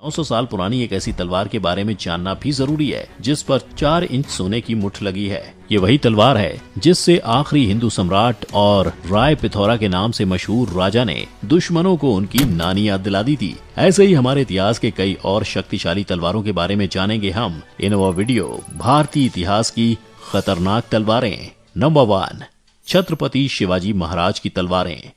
900 साल पुरानी एक ऐसी तलवार के बारे में जानना भी जरूरी है जिस पर 4 इंच सोने की मुठ लगी है। ये वही तलवार है जिससे आखिरी हिंदू सम्राट और राय पिथौरा के नाम से मशहूर राजा ने दुश्मनों को उनकी नानी याद दिला दी थी। ऐसे ही हमारे इतिहास के कई और शक्तिशाली तलवारों के बारे में जानेंगे हम इन वो वीडियो भारतीय इतिहास की खतरनाक तलवारें। नंबर 1, छत्रपति शिवाजी महाराज की तलवारें।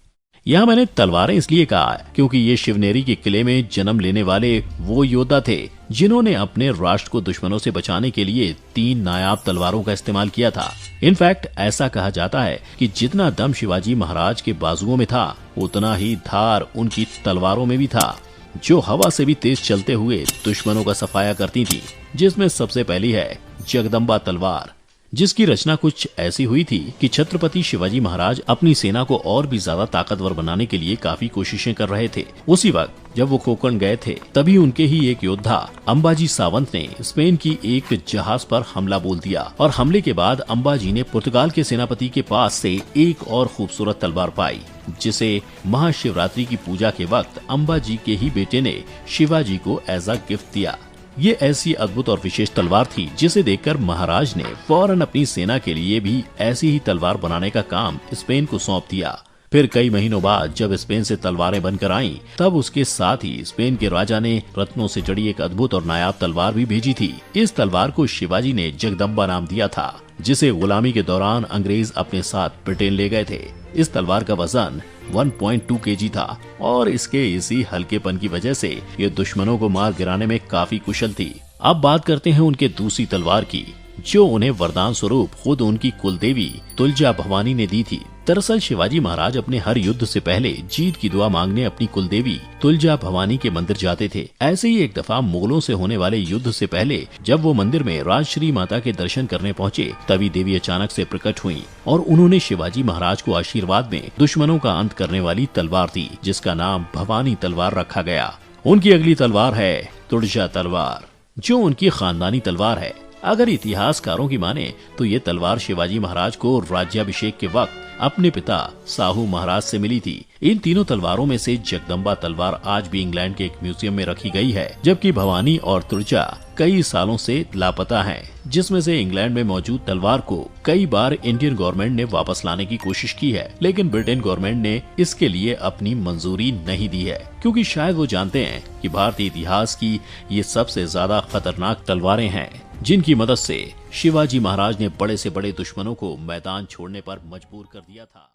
यहाँ मैंने तलवारें इसलिए कहा है क्योंकि ये शिवनेरी के किले में जन्म लेने वाले वो योद्धा थे जिन्होंने अपने राष्ट्र को दुश्मनों से बचाने के लिए 3 नायाब तलवारों का इस्तेमाल किया था। इनफैक्ट ऐसा कहा जाता है कि जितना दम शिवाजी महाराज के बाजुओं में था उतना ही धार उनकी तलवारों में भी था, जो हवा से भी तेज चलते हुए दुश्मनों का सफाया करती थी। जिसमें सबसे पहली है जगदम्बा तलवार, जिसकी रचना कुछ ऐसी हुई थी कि छत्रपति शिवाजी महाराज अपनी सेना को और भी ज्यादा ताकतवर बनाने के लिए काफी कोशिशें कर रहे थे। उसी वक्त जब वो कोंकण गए थे तभी उनके ही एक योद्धा अंबाजी सावंत ने स्पेन की एक जहाज पर हमला बोल दिया और हमले के बाद अंबाजी ने पुर्तगाल के सेनापति के पास से एक और खूबसूरत तलवार पाई, जिसे महाशिवरात्रि की पूजा के वक्त अंबाजी के ही बेटे ने शिवाजी को एज अ गिफ्ट दिया। ये ऐसी अद्भुत और विशेष तलवार थी जिसे देखकर महाराज ने फौरन अपनी सेना के लिए भी ऐसी ही तलवार बनाने का काम स्पेन को सौंप दिया। फिर कई महीनों बाद जब स्पेन से तलवारें बनकर आईं, तब उसके साथ ही स्पेन के राजा ने रत्नों से जड़ी एक अद्भुत और नायाब तलवार भी भेजी थी। इस तलवार को शिवाजी ने जगदम्बा नाम दिया था, जिसे गुलामी के दौरान अंग्रेज अपने साथ ब्रिटेन ले गए थे। इस तलवार का वजन 1.2 kg था और इसके इसी हल्केपन की वजह से ये दुश्मनों को मार गिराने में काफी कुशल थी। अब बात करते हैं उनके दूसरी तलवार की, जो उन्हें वरदान स्वरूप खुद उनकी कुलदेवी तुलजा भवानी ने दी थी। दरअसल शिवाजी महाराज अपने हर युद्ध से पहले जीत की दुआ मांगने अपनी कुलदेवी तुलजा भवानी के मंदिर जाते थे। ऐसे ही एक दफा मुगलों से होने वाले युद्ध से पहले जब वो मंदिर में राजश्री माता के दर्शन करने पहुंचे, तभी देवी अचानक से प्रकट हुई और उन्होंने शिवाजी महाराज को आशीर्वाद में दुश्मनों का अंत करने वाली तलवार दी, जिसका नाम भवानी तलवार रखा गया। उनकी अगली तलवार है तुलजा तलवार, जो उनकी खानदानी तलवार है। अगर इतिहासकारों की माने तो ये तलवार शिवाजी महाराज को राज्याभिषेक के वक्त अपने पिता साहू महाराज से मिली थी। इन तीनों तलवारों में से जगदम्बा तलवार आज भी इंग्लैंड के एक म्यूजियम में रखी गई है, जबकि भवानी और तुलजा कई सालों से लापता हैं, जिसमें से इंग्लैंड में मौजूद तलवार को कई बार इंडियन गवर्नमेंट ने वापस लाने की कोशिश की है, लेकिन ब्रिटेन गवर्नमेंट ने इसके लिए अपनी मंजूरी नहीं दी है, क्योंकि शायद वो जानते हैं कि भारतीय इतिहास की ये सबसे ज्यादा खतरनाक तलवारें हैं, जिनकी मदद से शिवाजी महाराज ने बड़े से बड़े दुश्मनों को मैदान छोड़ने पर मजबूर कर दिया था।